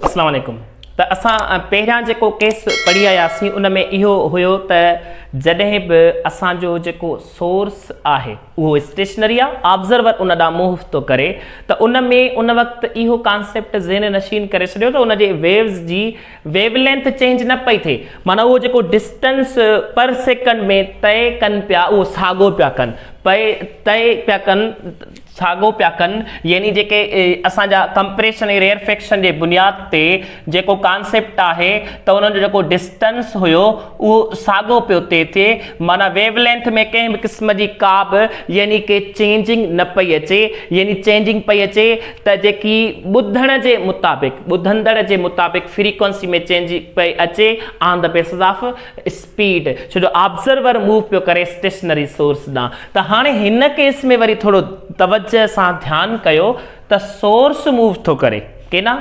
अस्सलाम वालेकुम। त असां पहिरियां जेको केस पढ़ी आयासीं उन में इहो हुयो त जॾहिं बि असांजो जेको सोर्स आहे उहो स्टेशनरी आहे, ऑब्ज़र्वर उन ॾांहुं मूव थो करे, त उन में उन वक़्तु इहो कॉन्सेप्ट ज़हन नशीन करे छॾियो त उनजे वेव्स जी वेवलेंथ चेंज न पई थिए। माना उहो जेको डिस्टेंस पर सेकंड में तय कनि पिया उहो साॻियो पिया कनि, तय पिया कनि, साॻियो पिया कनि, यानी जेके असांजा कंप्रेशन ऐं रेयरफेक्शन जे बुनियाद ते जेको कॉन्सेप्ट आहे त उन्हनि जो जेको डिस्टेंस हुयो उहो साॻियो पियो थिए। माना वेवलेंथ में कंहिं बि क़िस्म जी का बि यानी कि चेंजिंग न पई अचे, यानी चेंजिंग पई अचे त जेकी ॿुधंदड़ जे मुताबिक़ फ्रीक्वेंसी में चेंज पई अचे on the basis of speed, छो जो ऑब्ज़र्वर मूव पियो करे स्टेशनरी सोर्स ॾांहुं। त हाणे हिन केस में वरी थोरो तवज्जो सां ध्यानु कयो त सोर्स मूव थो करे केना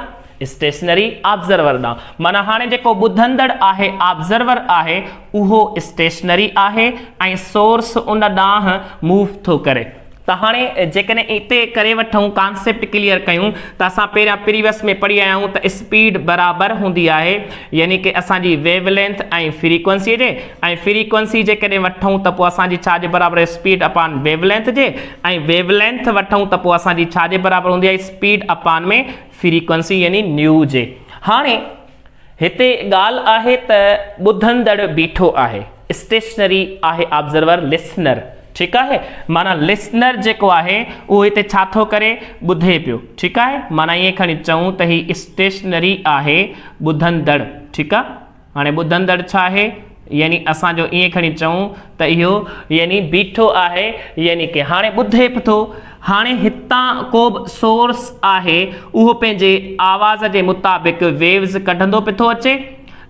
स्टेशनरी ऑब्ज़र्वर ॾांहुं। माना हाणे जेको ॿुधंदड़ आहे ऑब्ज़र्वर आहे उहो स्टेशनरी आहे ऐं सोर्स उन ॾांहुं मूव थो करे। त हाणे जेकॾहिं हिते करे वठूं, कॉन्सेप्ट क्लियर कयूं त असां पहिरियां प्रीवियस में पढ़ी आया आहियूं त स्पीड बराबरि हूंदी आहे यानी कि असांजी वेवलेंथ ऐं फ्रीक्वेंसीअ जे, ऐं फ्रीक्वेंसी जेकॾहिं वठूं त पोइ असांजी छाजे बराबरि स्पीड अपॉन वेवलेंथ जे, ऐं वेवलेंथ वठूं त पोइ असांजी छाजे बराबरि हूंदी आहे स्पीड अपॉन में फ्रीक्वेंसी यानी न्यू जे। हाणे हिते ॻाल्हि आहे त ॿुधंदड़ बीठो आहे, स्टेशनरी आहे ऑब्ज़र्वर लिसनर, ठीकु आहे। माना लिसनर जेको आहे उहो हिते छा थो करे, ॿुधे पियो, ठीकु आहे। माना ईअं खणी चऊं त ही स्टेशनरी आहे ॿुधंदड़, ठीकु आहे। हाणे ॿुधंदड़ छा आहे, यानी असांजो ईअं खणी चऊं त इहो यानी बीठो आहे, यानी कि हाणे ॿुधे बि थो। हाणे हितां को बि सोर्स आहे उहो पंहिंजे आवाज़ जे मुताबिक़ वेव्स कढंदो पियो थो अचे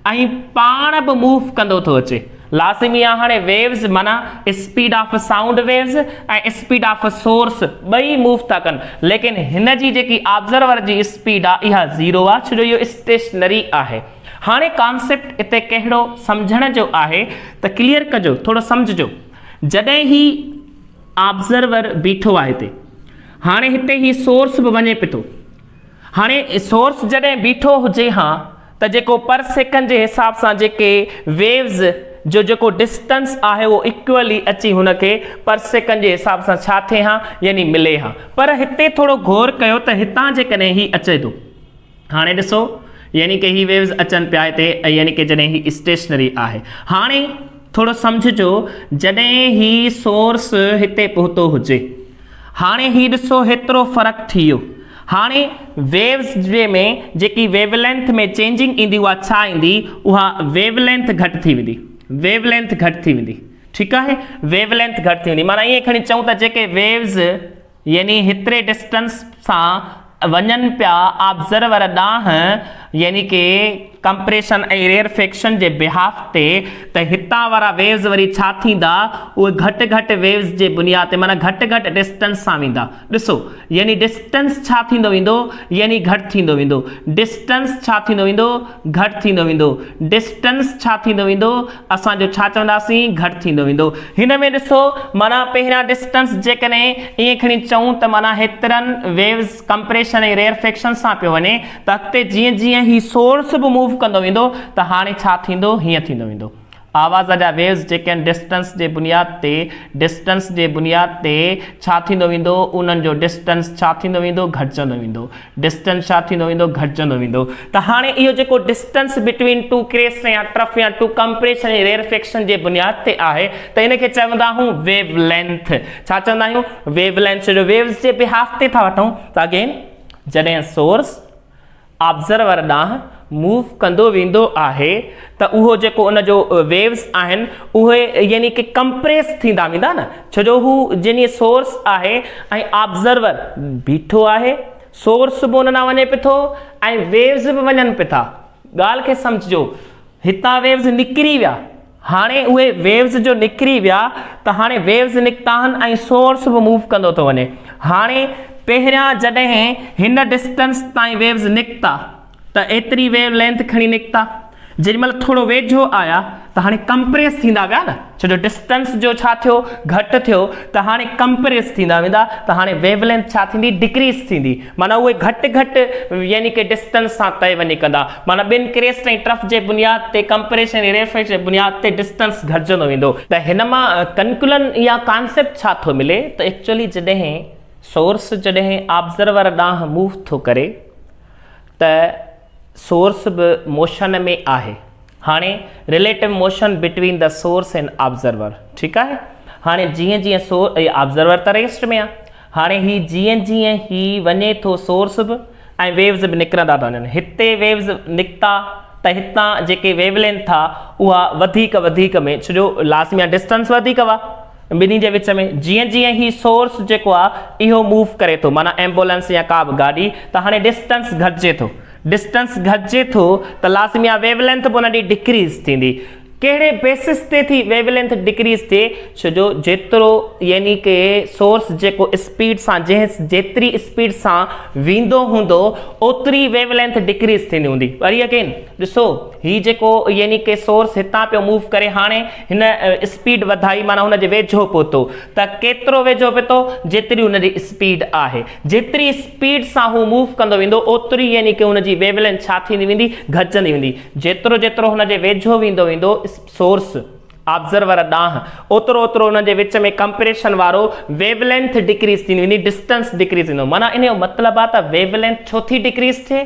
ऐं पाण बि मूव कंदो थो अचे। लाज़िमी आहे हाणे वेव्स माना स्पीड ऑफ साउंड वेव्स ऐं स्पीड ऑफ सोर्स ॿई मूव था कनि, लेकिन हिन जी जेकी ऑब्ज़र्वर जी स्पीड आहे इहा 0 आहे, छो जो इहो स्टेशनरी आहे। हाणे कॉन्सेप्ट हिते कहिड़ो सम्झण जो आहे त क्लियर कजो, थोरो सम्झजो। जॾहिं ही ऑब्ज़र्वर बीठो आहे हिते, हाणे हिते ही सोर्स बि वञे पियो थो। हाणे सोर्स जॾहिं बीठो हुजे हा त जेको पर सेकंड जे हिसाब सां जेके वेव्स जो जेको डिस्टेंस आहे उहो इक्वली अची हुनखे पर सेकंड जे हिसाब सां छा थिए हा, यानी मिले हा। पर हिते थोरो गौर कयो त हितां जेकॾहिं ही अचे थो, हाणे ॾिसो यानी कि ही वेव्स अचनि पिया हिते, यानी कि जॾहिं ही स्टेशनरी आहे। हाणे थोरो सम्झिजो, जॾहिं ही सोर्स हिते पहुतो हुजे, हाणे ही ॾिसो हेतिरो फ़र्क़ु थी वियो। हाणे वेव्स जे में जेकी वेवलेंथ में चेंजिंग ईंदी उहा छा ईंदी, उहा वेवलेंथ घटि थी वेंदी, वेवलेंथ घटि थी वेंदी, ठीकु आहे। वेवलेंथ घटि थी वेंदी, माना ईअं खणी चऊं त जेके वेव्स यानी हेतिरे डिस्टेंस सां वञनि पिया ऑब्ज़र्वर ॾांहुं, यानी कि कंप्रेशन ऐं रेयरफेक्शन जे बिहाफ ते, त हितां वारा वेव्स वरी छा थींदा, उहे घटि घटि वेव्स जे बुनियाद ते, माना घटि घटि डिस्टेंस सां वेंदा। ॾिसो यानी डिस्टेंस छा थींदो वेंदो, यानी घटि थींदो वेंदो। डिस्टेंस छा थींदो वेंदो, घटि थींदो वेंदो। डिस्टेंस छा थींदो वेंदो, असांजो छा चवंदासीं, घटि थींदो वेंदो। हिन में ॾिसो माना पहिरियां डिस्टेंस जेकॾहिं ईअं खणी चऊं त माना हेतिरनि वेव्स कंप्रेशन ऐं रेयरफेक्शन सां पियो वञे, त अॻिते जीअं जीअं ही सोर्स बि मूव कंदो वेंदो त हाणे छा थींदो, हीअं थींदो वेंदो। आवाज़ जा वेव्स जेके आहिनि डिस्टेंस जे बुनियाद ते, डिस्टेंस जे बुनियाद ते छा थींदो वेंदो, उन्हनि जो डिस्टेंस छा थींदो वेंदो, घटिजंदो वेंदो। डिस्टेंस छा थींदो वेंदो, घटिजंदो वेंदो। त हाणे इहो जेको डिस्टेंस बिटवीन टू क्रेस्ट या ट्रफ या टू कंप्रेशन ऐं रेयरफेक्शन जे बुनियाद ते आहे, त इनखे चवंदा आहियूं वेवलेंथ। छा चवंदा आहियूं, वेवलेंथ। जो वेव्स जे बिहाफ ते था वठूं त अगेन जॾहिं सोर्स ऑब्ज़र्वर ॾांहुं मूव कंदो वेंदो आहे त उहो जेको उन जो वेव्स आहिनि उहे यानी कि कंप्रेस थींदा वेंदा न, छो जो हू जिनी सोर्स आहे ऐं ऑब्ज़र्वर बीठो आहे, सोर्स बि उन ॾांहुं वञे पियो थो ऐं वेव्स बि वञनि पिया था। ॻाल्हि खे सम्झिजो, हितां वेव्स निकिरी विया, हाणे उहे वेव्स जो निकिरी विया त हाणे वेव्स निकिता आहिनि ऐं सोर्स बि मूव कंदो थो वञे। हाणे पहिरियां जॾहिं हिन डिस्टेंस ताईं वेव्स निकिता त एतिरी वेव लेंथ खणी निकिता, जेॾीमहिल थोरो वेझो आया त हाणे कंप्रेस थींदा विया न, छो जो डिस्टेंस जो छा थियो घटि थियो त हाणे कंप्रेस थींदा वेंदा त हाणे वेवलेंथ छा थींदी डिक्रीज़ थींदी, माना उहे घटि घटि यानी कि डिस्टेंस सां तय वञी कंदा, माना ॿिनि क्रेस्ट ऐं ट्रफ जे बुनियाद ते कंप्रेशन ऐं रेफ्रेक्शन जे बुनियाद ते डिस्टेंस घटिजंदो वेंदो। त हिन मां कंक्लूजन या कॉन्सेप्ट छा थो मिले त एक्चुअली जॾहिं सोर्स जॾहिं ऑब्जर्वर ॾांहुं मूव थो करे त सोर्स बि मोशन में आहे। हाणे relative motion between the source and observer, ठीकु आहे। हाणे जीअं जीअं ऑब्जर्वर त रेस्ट में आहे, हाणे ही जीअं जीअं ही वञे थो सोर्स बि ऐं वेव्स बि निकिरंदा था वञनि। हिते वेव्स निकिता त हितां जेके वेवलेंथ आहे उहा वधीक में, छो जो लाज़मी आहे डिस्टेंस वधीक हुआ ॿिन्ही जे विच में। जीअं जीअं ही सोर्स जेको आहे इहो मूव करे थो, माना एम्बुलेंस या का बि गाॾी, त हाणे डिस्टेंस घटिजे थो, डिस्टेंस घटिजे थो त लाज़मी आहे वेवलेंथ बि उन ॾी डिक्रीज़ थींदी। कहिड़े बेसिस ते थी वेवलेंथ डिक्रीज़ थिए, छो जो जेतिरो यानी कि सोर्स जेको स्पीड सां जेतिरी स्पीड सां वेंदो हूंदो ओतिरी वेवलेंथ डिक्रीज़ थींदी हूंदी। वरी अगेन ॾिसो ही जेको यानी कि सोर्स हितां पियो मूव करे, हाणे हिन स्पीड वधाई, माना हुनजे वेझो पहुतो, त केतिरो वेझो पहुतो जेतिरी हुनजी स्पीड आहे, जेतिरी स्पीड सां हू मूव कंदो वेंदो ओतिरी यानी कि हुनजी वेवलेंथ छा थींदी वेंदी घटिजंदी वेंदी। जेतिरो हुनजे वेझो वेंदो वेंदो सोर्स ऑब्जर्वर ॾांहुं ओतिरो हुनजे विच में कंप्रेशन वारो वेवलेंथ डिक्रीज़ थींदी वेंदी, डिस्टेंस डिक्रीज़ थींदो। माना इन जो मतिलबु आहे त वेवलेंथ छो थी डिक्रीज़ थिए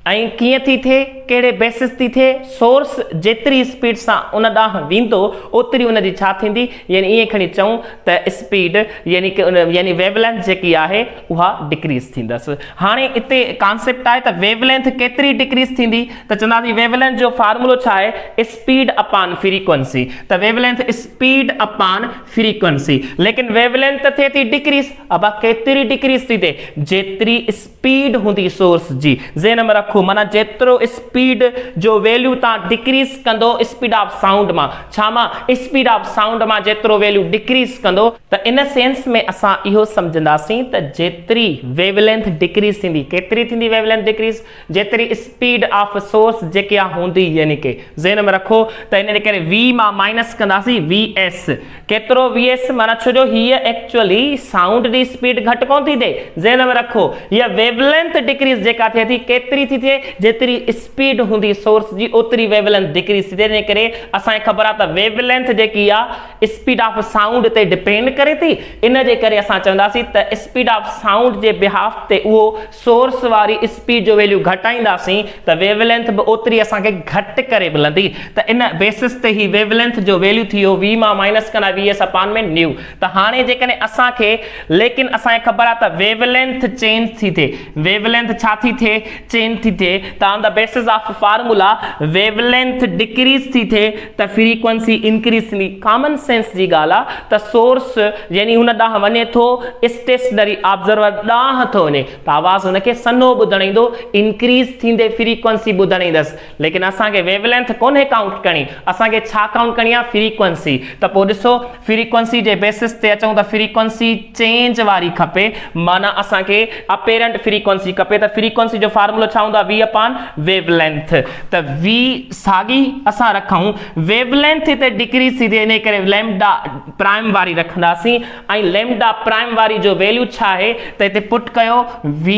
ऐं कीअं थी थिए, कहिड़े बेसिस थी थिए, सोर्स जेतिरी स्पीड सां उन ॾांहुं वेंदो ओतिरी उनजी छा थींदी, यानी ईअं खणी चऊं त स्पीड यानी कि यानी वेवलेंथ जेकी आहे उहा डिक्रीज़ थींदसि। हाणे हिते कॉन्सेप्ट आहे त वेवलेंथ केतिरी डिक्रीज़ थींदी, त चवंदासीं वेवलेंथ जो फार्मूलो छा आहे स्पीड अपॉन फ्रीक्वेंसी, त वेवलेंथ स्पीड अपॉन फ्रीक्वेंसी। लेकिन वेवलेंथ त थिए थी डिक्रीज़, अब केतिरी डिक्रीज़ थी थिए, जेतिरी स्पीड हूंदी सोर्स जी, ज़हन में रखो, माना जेतिरो स्पीड जो वैल्यू तव्हां डिक्रीज़ कंदो स्पीड ऑफ साउंड मां, छा मां स्पीड ऑफ साउंड मां जेतिरो वैल्यू डिक्रीज़ कंदो, त इन सेंस में असां इहो सम्झंदासीं त जेतिरी वेवलेंथ डिक्रीज़ थींदी, केतिरी थींदी वेवलेंथ डिक्रीज़, जेतिरी स्पीड ऑफ सोर्स जेके हूंदी, यानी कि ज़हन में रखो त इन करे v मां माइनस कंदासीं vs, केतिरो vs, माना छो जो हीअ एक्चुअली साउंड जी स्पीड घटि कोन थी थिए, ज़हन में रखो हीअ वेवलेंथ डिक्रीज़ जेका थिए थी केतिरी थी, जेतिरी स्पीड हूंदी सोर्स जी ओतिरी वेवलेंथ डिक्रीज़ थी थिए। इन करे असांखे ख़बर आहे त वेवलेंथ जेकी आहे स्पीड ऑफ साउंड ते डिपेंड करे थी, इन जे करे असां चवंदासीं त speed of sound J behalf ते उहो सोर्स वारी स्पीड जो वैल्यू घटाईंदासीं त वेवलेंथ बि ओतिरी असांखे घटि करे मिलंदी। त इन बेसिस ते ही वेवलेंथ जो वैल्यू थी वियो v मां माइनस कंदा vs अपॉन में न्यू। त हाणे जेकॾहिं असांखे लेकिन असांखे ख़बर आहे त वेवलेंथ चेंज थी थिए, वेवलेंथ छा थी थिए चेंज थी थिए, त on the basis of formula wavelength decrease थी थिए त फ्रीक्वेंसी इंक्रीज़ थींदी। कॉमन सेंस जी ॻाल्हि आहे त सोर्स यानी हुन ॾांहुं वञे थो स्टेशनरी ऑब्जर्वर ॾांहुं थो वञे त आवाज़ हुनखे सन्हो ॿुधण ईंदो, इंक्रीज़ थींदे फ्रीक्वेंसी ॿुधण ईंदसि। लेकिन असांखे वेवलेंथ कोन्हे काउंट करणी, असांखे छा काउंट करणी आहे फ्रीक्वेंसी। त पोइ ॾिसो फ्रीक्वेंसी जे बेसिस ते अचूं त फ्रीक्वेंसी चेंज वारी खपे, माना असांखे अपेरेंट फ्रीक्वेंसी खपे। त फ्रीक्वेंसी जो फार्मूलो छा हूंदो आहे v अपॉन वेवलेंथ। त v साॻी असां रखूं वेवलेंथ हिते डिक्रीज़ थी थिए, इन करे लैम्डा प्राइम वारी रखंदासीं ऐं लैम्डा प्राइम वारी जो वैल्यू छा आहे त हिते पुट कयो v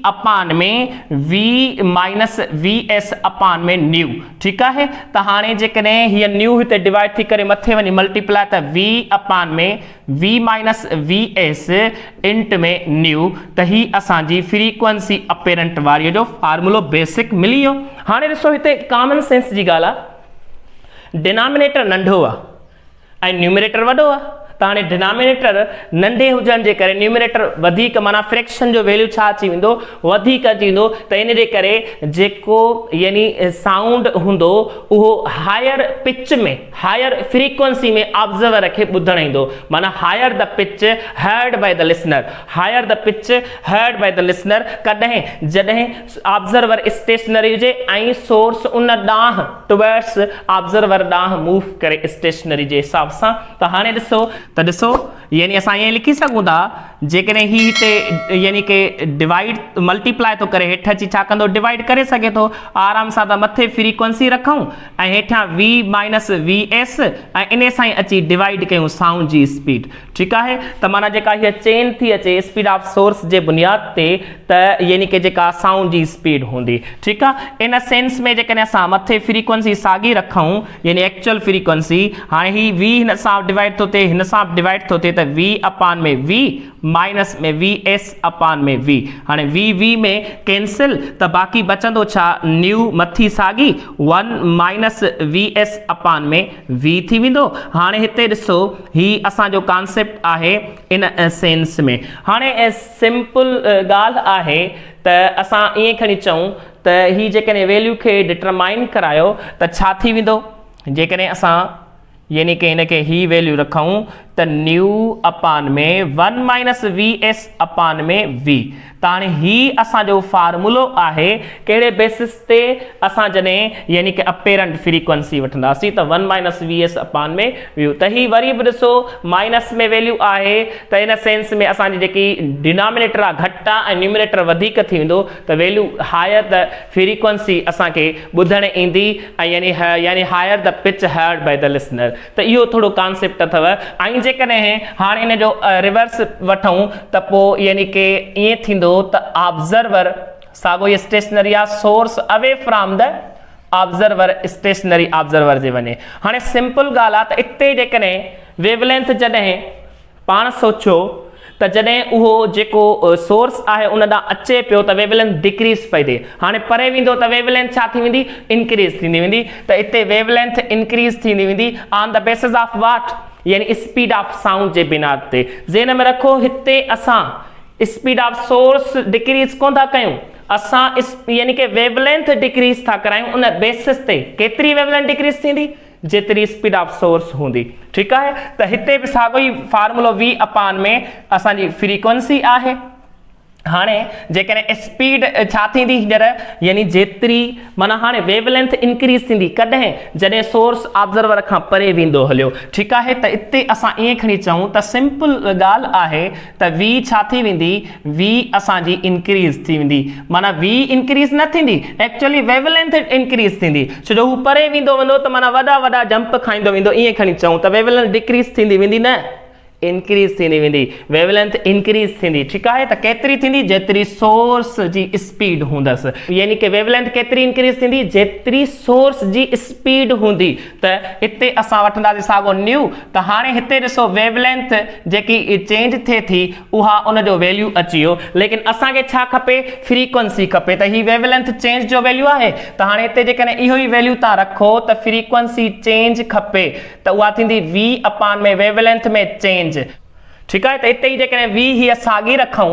अपॉन में v माइनस vs अपॉन में न्यू, ठीकु आहे। त हाणे जेकॾहिं हीअ न्यू हिते डिवाइड थी करे मथे वञी मल्टीप्लाई, त v अपॉन में v माइनस vs इंट में न्यू, त ही असांजी फ्रीक्वेंसी अपेरेंट वारी जो फार्मूलो बेसिक मिली वियो। हाणे ॾिसो हिते कॉमन सेंस जी ॻाल्हि आहे, डिनोमिनेटर नंढो आहे ऐं न्यूमरेटर वॾो आहे, त हाणे डिनोमिनेटर नंढे हुजण जे करे न्यूमरेटर वधीक, माना फ्रैक्शन जो वैल्यू छा अची वेंदो वधीक अची वेंदो। त इन जे करे जेको यानी साउंड हूंदो उहो हायर पिच में, हायर फ्रीक्वेंसी में ऑब्जर्वर खे ॿुधण ईंदो, माना higher the pitch heard by the listener, higher the pitch heard by the listener. कॾहिं जॾहिं ऑब्जर्वर स्टेशनरी हुजे ऐं सोर्स उन ॾांहुं टुवर्ड्स ऑब्जर्वर ॾांहुं मूव करे स्टेशनरी जे हिसाब सां। त हाणे ॾिसो त ॾिसो यानी असां ईअं लिखी सघूं था जेकॾहिं ही हिते यानी कि डिवाइड मल्टीप्लाई थो करे हेठि अची छा कंदो डिवाइड करे सघे थो आराम सां त मथे फ्रीक्वेंसी रखूं ऐं हेठां v माइनस वीएस ऐं इन सां ई अची डिवाइड कयूं साउंड जी स्पीड ठीकु आहे त माना जेका हीअ चेन थी अचे स्पीड ऑफ सोर्स जे बुनियाद ते त यानी कि जेका साउंड जी स्पीड हूंदी ठीकु आहे इन सेंस में जेकॾहिं असां मथे फ्रीक्वेंसी साॻी रखूं यानी एक्चुअल फ्रीक्वेंसी हाणे ही v हिन सां डिवाइड थो थिए हिन सां डिवाइड थो थिए त v अपान में v माइनस में vs अपान में v हाणे v में कैंसिल त बाक़ी बचंदो छा न्यू मथी साॻी 1 माइनस vs अपान में v थी वेंदो हाणे हिते ॾिसो ही असांजो कॉन्सेप्ट आहे इन सेंस में हाणे सिंपल ॻाल्हि आहे त असां ईअं खणी चऊं त ही जेकॾहिं वैल्यू खे डिटरमाइन करायो त छा थी वेंदो जेकॾहिं असां यानी कि इनके ही वैल्यू रखूं त न्यू अपान में 1 माइनस वीएस अपान में v त हाणे ही असांजो फार्मूलो आहे कहिड़े बेसिस ते असां जॾहिं यानी कि अपेरेंट फ्रीक्वेंसी वठंदासीं त 1 माइनस वीएस अपान में v त ही वरी बि ॾिसो माइनस में वैल्यू आहे त इन सेंस में असांजी जेकी डिनोमिनेटर आहे घटि आहे ऐं न्यूमिनेटर वधीक थी वेंदो त वैल्यू हायर द फ्रीक्वेंसी असांखे ॿुधण ईंदी ऐं यानी higher the pitch heard by the listener त इहो थोरो कॉन्सेप्ट अथव ऐं जेकॾहिं हाणे इन जो रिवर्स वठूं त पोइ यानी कि ईअं थींदो त ऑब्जर्वर साॻो इहा स्टेशनरी आहे source away from the observer stationary observer जे वञे हाणे सिंपल ॻाल्हि आहे त इते जेकॾहिं वेवलेंथ जॾहिं पाण सोचो त जॾहिं उहो जेको सोर्स आहे उन ॾांहुं अचे पियो त वेवलेंथ डिक्रीज़ पई थिए हाणे परे वेंदो त वेवलेंथ छा थी वेंदी इंक्रीज़ थींदी वेंदी त इते वेवलेंथ इंक्रीज़ थींदी वेंदी on the basis of what यानी स्पीड ऑफ साउंड जे बिनाद ते ज़हन में रखो हिते असां स्पीड ऑफ सोर्स डिक्रीज़ कोन था कयूं असां यानी कि वेवलेंथ डिक्रीज़ था करायूं उन बेसिस ते केतिरी वेवलेंथ डिक्रीज़ थींदी जेतिरी स्पीड ऑफ सोर्स हूंदी ठीकु आहे त हिते बि साॻो ई फार्मूलो v अपान में असांजी फ्रीक्वेंसी आहे हाणे जेकॾहिं स्पीड छा थींदी हींअर यानी जेतिरी माना हाणे वेवलेंथ इंक्रीज़ थींदी कॾहिं जॾहिं सोर्स ऑब्जर्वर खां परे वेंदो हलियो ठीकु आहे त इते असां ईअं खणी चऊं त सिंपल ॻाल्हि आहे त v छा थी वेंदी v असांजी इंक्रीज़ थी वेंदी माना v इंक्रीज़ न थींदी एक्चुअली वेवलेंथ इंक्रीज़ थींदी छो जो हू परे वेंदो वेंदो त माना वॾा वॾा जंप खाईंदो वेंदो ईअं खणी चऊं त वेवलेंथ डिक्रीज़ थींदी वेंदी न इंक्रीज़ थींदी वेंदी वेवलेंथ इंक्रीज़ थींदी ठीकु आहे त केतिरी थींदी जेतिरी सोर्स जी स्पीड हूंदसि यानी कि वेवलेंथ केतिरी इंक्रीज़ थींदी जेतिरी सोर्स जी स्पीड हूंदी त हिते असां वठंदासीं साॻो न्यू त हाणे हिते ॾिसो वेवलेंथ जेकी चेंज थिए थी उहा उन जो वैल्यू अची वियो लेकिन असांखे छा खपे फ्रीक्वेंसी खपे त ही वेवलेंथ चेंज जो वैल्यू आहे त हाणे हिते जेकॾहिं इहो ई वैल्यू तव्हां रखो त फ्रीक्वेंसी चेंज खपे त उहा थींदी v अपान में वेवलेंथ में चेंज ठीकु आहे त हिते ई जेकॾहिं v हीअ साॻी रखूं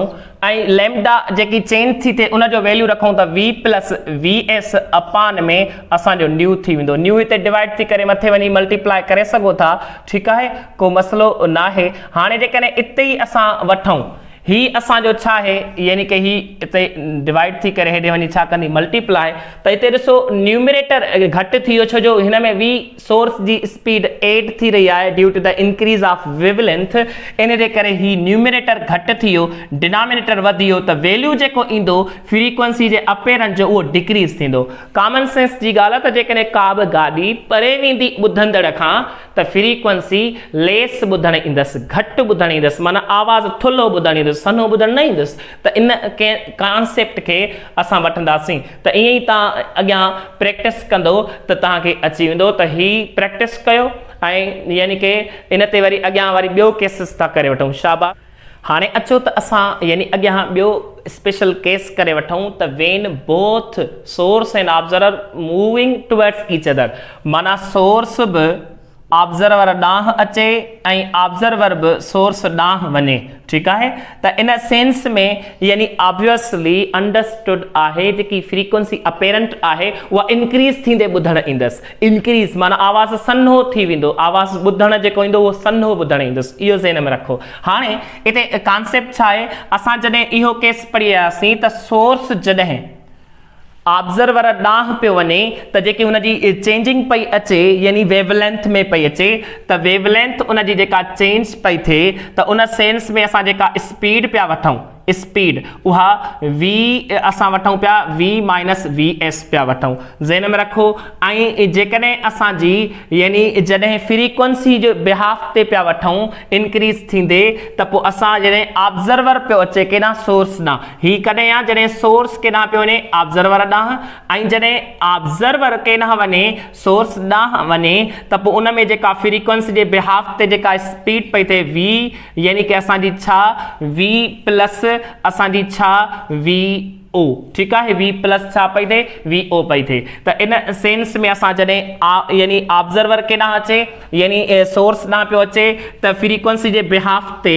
ऐं लैम्डा जेकी चेंज थी थिए उन जो वैल्यू रखूं त v प्लस vs अपान में असांजो न्यू थी वेंदो न्यू हिते डिवाइड थी करे मथे वञी मल्टीप्लाई करे सघो था ठीकु आहे को मसइलो न आहे हाणे जेकॾहिं इते ई असां वठूं ही असांजो छा आहे यानी कि ही हिते डिवाइड थी करे हेॾे वञी छा कंदी मल्टीप्लाई त हिते ॾिसो न्यूमिनेटर घटि थी वियो छो जो हिन में v सोर्स जी स्पीड एड थी रही आहे due to the increase of wavelength इन जे करे ही न्यूमिनेटर घटि थी वियो डिनोमिनेटर वधी वियो त वैल्यू जेको ईंदो फ्रीक्वेंसी जे अपेरेंट जो उहो डिक्रीज़ थींदो कॉमन सेंस जी ॻाल्हि आहे त जेकॾहिं का बि गाॾी परे वेंदी ॿुधंदड़ खां त फ्रीक्वेंसी लेस ॿुधण ईंदसि घटि ॿुधण ईंदसि माना आवाज़ थुल्हो ॿुधण ईंदसि सनो ॿुधण न ईंदसि त इन कॉन्सेप्ट खे असां वठंदासीं त ईअं ई तव्हां अॻियां प्रैक्टिस कंदो त तव्हांखे अची वेंदो त ही प्रैक्टिस कयो ऐं यानी कि इन ते वरी अॻियां वरी ॿियो केसिस था करे वठूं शाबा हाणे अचो त असां यानी अॻियां ॿियो स्पेशल केस करे वठूं त when both source and observer moving towards each other माना सोर्स बि ऑब्जर्वर ॾांहुं अचे ऐं ऑब्जर्वर बि सोर्स ॾांहुं वञे ठीकु आहे त इन सेंस में यानी ऑब्वियसली अंडरस्टूड आहे जेकी फ्रीक्वेंसी अपेरेंट आहे उहा इंक्रीज़ थींदे ॿुधण ईंदसि इंक्रीज़ माना आवाज़ सन्हो थी वेंदो आवाज़ ॿुधण जेको ईंदो उहो सन्हो ॿुधण ईंदसि इहो ज़हन में रखो हाणे हिते कॉन्सेप्ट छा आहे असां जॾहिं इहो केस पढ़ी आयासीं त सोर्स जॾहिं ऑब्जर्वर ॾांहुं पियो वञे त जेकी हुनजी चेंजिंग पई अचे यानी वेवलेंथ में पई अचे त वेवलेंथ उनजी जेका चेंज पई थिए त उन सेंस में असां जेका स्पीड पिया वठूं स्पीड उहा v असां वठूं पिया v माइनस vs पिया वठूं ज़हन में रखो ऐं जेकॾहिं असांजी यानी जॾहिं फ्रीक्वेंसी जो बिहाफ ते पिया वठूं इंक्रीज थींदे त पोइ असां जॾहिं ऑब्जर्वर पियो अचे केॾां सोर्स ॾांहुं हीअ कॾहिं आहे जॾहिं सोर्स केॾां पियो वञे ऑब्जर्वर ॾांहुं ऐं जॾहिं ऑब्जर्वर केॾां वञे सोर्स ॾांहुं वञे त पोइ उन में जेका फ्रीक्वेंसी जे बिहाफ ते जेका स्पीड पई थिए v यानी कि असांजी छा v प्लस असांजी छा VO ठीक है V प्लस छा पई थे VO पई थे त इन सेंस में असां जॾहिं यानी ऑब्जर्वर केॾां अचे यानी सोर्स ॾांहुं पियो अचे त फ्रीक्वेंसी जे बिहाफ ते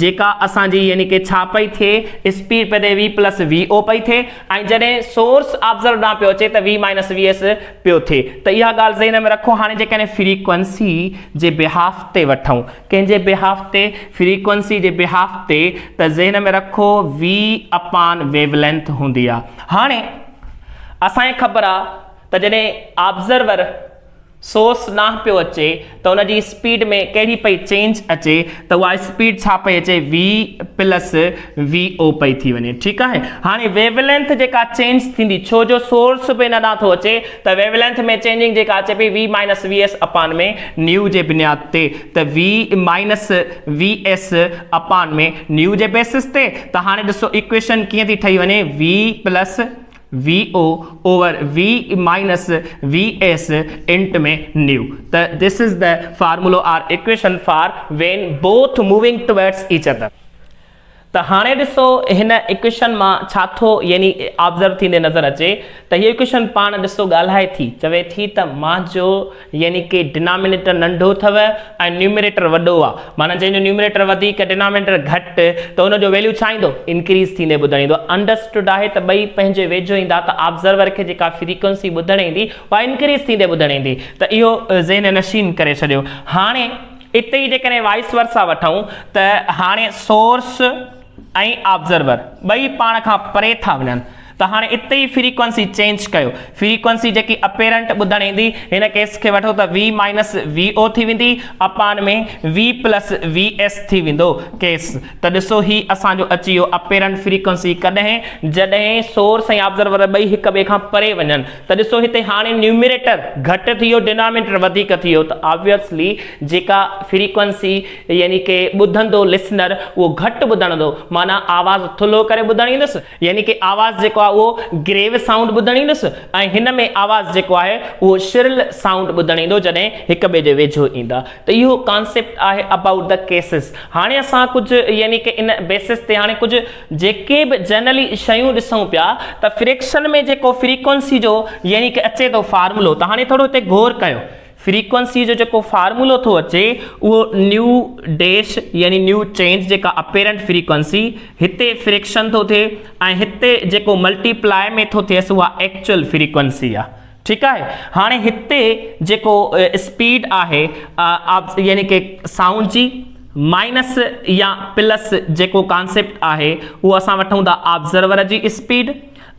जेका असांजी यानी कि छा पई थिए स्पीड पई थिए V प्लस VO पई थिए ऐं जॾहिं सोर्स ऑब्जर्वर ॾांहुं पियो अचे त V माइनस VS पियो थिए त इहा ॻाल्हि ज़हन में रखो हाणे जेकॾहिं फ्रीक्वेंसी जे बिहाफ ते वठूं कंहिंजे बिहाफ ते फ्रीक्वेंसी जे बिहाफ ते त ज़हन में रखो V अपान वेवलेंथ हूंदी आहे हाणे असांखे ख़बर आहे त जॾहिं ऑब्जर्वर सोर्स ॾांहुं पियो अचे त उनजी स्पीड में कहिड़ी पई चेंज अचे त उहा स्पीड छा पई अचे v प्लस VO पई थी वञे ठीकु आहे हाणे वेवलेंथ जेका चेंज थींदी छो जो सोर्स बि न थो अचे त वेवलेंथ में चेंजिंग जेका अचे पई v माइनस vs अपान में न्यू जे बुनियाद ते त v माइनस vs अपान में न्यू जे बेसिस ते त हाणे ॾिसो इक्वेशन कीअं थी ठही वञे v plus VO over V minus VS int में new. This is the formula or equation for when both moving towards each other. त हाणे ॾिसो हिन इक्वेशन मां छा थो यानी ऑब्जर्व थींदे नज़र अचे त हीअ इक्वेशन पाण ॾिसो ॻाल्हाए थी चवे थी त मां जो यानी कि डिनोमिनेटर नंढो अथव ऐं न्यूमिनेटर वॾो आहे माना जंहिंजो न्यूमिनेटर वधीक डिनोमिनेटर घटि त हुनजो वैल्यू छा ईंदो इंक्रीज़ थींदे ॿुधणु ईंदो अंडरस्टूड आहे त ॿई पंहिंजे वेझो ईंदा त ऑब्जर्वर खे जेका फ्रीक्वेंसी ॿुधणु ईंदी उहा इंक्रीज़ थींदे ॿुधणु ईंदी त इहो ज़हन नशीन करे छॾियो हाणे इते ई जेकॾहिं वाइस वर्सा वठूं त हाणे सोर्स ऐं ऑब्जर्वर ॿई पाण खां परे था वञनि त हाणे इते ई फ्रीक्वेंसी चेंज कयो फ्रीक्वेंसी जेकी अपेरेंट ॿुधणु ईंदी हिन केस खे वठो त v माइनस VO थी वेंदी अपान में v प्लस VS थी वेंदो केस त ॾिसो ही असांजो अची वियो अपेरेंट फ्रीक्वेंसी कॾहिं जॾहिं सोर्स ऐं ऑब्जर्वर ॿई हिक ॿिए खां परे वञनि त ॾिसो हिते हाणे न्यूमिनेटर घटि थी वियो डिनोमिनेटर वधीक थी वियो त ऑब्वियसली जेका फ्रीक्वेंसी यानी कि ॿुधंदो लिसनर उहो घटि ॿुधंदो माना आवाज़ थुलो करे ॿुधणु ईंदुसि यानी कि आवाज़ जेको आहे उहो ग्रेव साउंड ॿुधणु ईंदुसि ऐं हिन में आवाज़ जेको आहे उहो शिरिल साउंड ॿुधणु ईंदो जॾहिं हिक ॿिए जे वेझो ईंदा त इहो कॉन्सेप्ट आहे अबाउट द केसिस हाणे असां कुझु यानी कि इन बेसिस ते हाणे कुझु जेके बि जनरली शयूं ॾिसूं पिया त फ्रिक्शन में जेको फ्रीक्वेंसी जो यानी कि अचे थो फार्मूलो त हाणे थोरो हिते गौर कयो फ्रीक्वेंसी जो जेको फार्मूलो थो अचे उहो न्यू डैश यानी न्यू चेंज जेका अपेरेंट फ्रीक्वेंसी हिते फ्रिक्शन थो थिए ऐं हिते जेको मल्टीप्लाई में थो थिएसि उहा एक्चुअल फ्रीक्वेंसी आहे ठीकु आहे हाणे हिते जेको स्पीड आहे यानी कि साउंड जी माइनस या प्लस जेको कॉन्सेप्ट आहे उहो असां वठूं था ऑब्जर्वर जी स्पीड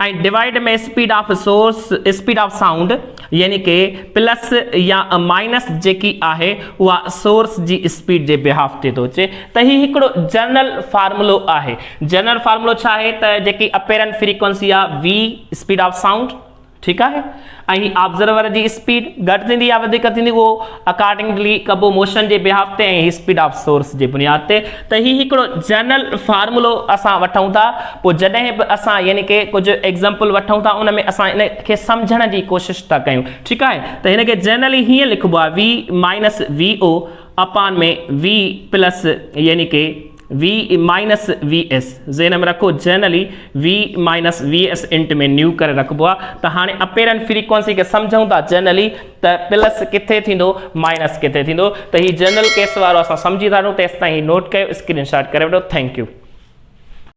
ऐं डिवाइड में speed of source speed of sound यानी कि प्लस या माइनस जेकी आहे उहा सोर्स जी स्पीड जे बिहाफ ते थो अचे त ही हिकिड़ो जनरल फार्मूलो आहे जनरल फार्मूलो छा आहे त जेकी अपेरेंट फ्रीक्वेंसी आहे v स्पीड ऑफ साउंड ठीकु आहे ऐं ऑब्जर्वर जी स्पीड घटि थींदी या वधीक थींदी उहो अकॉर्डिंगली कबो मोशन जे बिहाफ ते ऐं स्पीड ऑफ सोर्स जे बुनियाद ते त ही हिकिड़ो जनरल फार्मूलो असां वठूं था पोइ जॾहिं बि असां यानी कि कुझु एग्जाम्पल वठूं था उन में असां इन खे सम्झण जी कोशिशि था कयूं ठीकु आहे त हिन खे जनरली हीअं लिखिबो आहे v माइनस VO अपान में v प्लस यानी कि v माइनस VS ज़हन में रखो generally v minus VS int में न्यू करे रखिबो आहे त हाणे अपेरेंट फ्रीक्वेंसी खे सम्झूं था जनरली त प्लस किथे थींदो माइनस किथे थींदो त ही जनरल केस वारो असां सम्झी था तेसि ताईं नोट कयो स्क्रीनशॉट करे वठो थैंक यू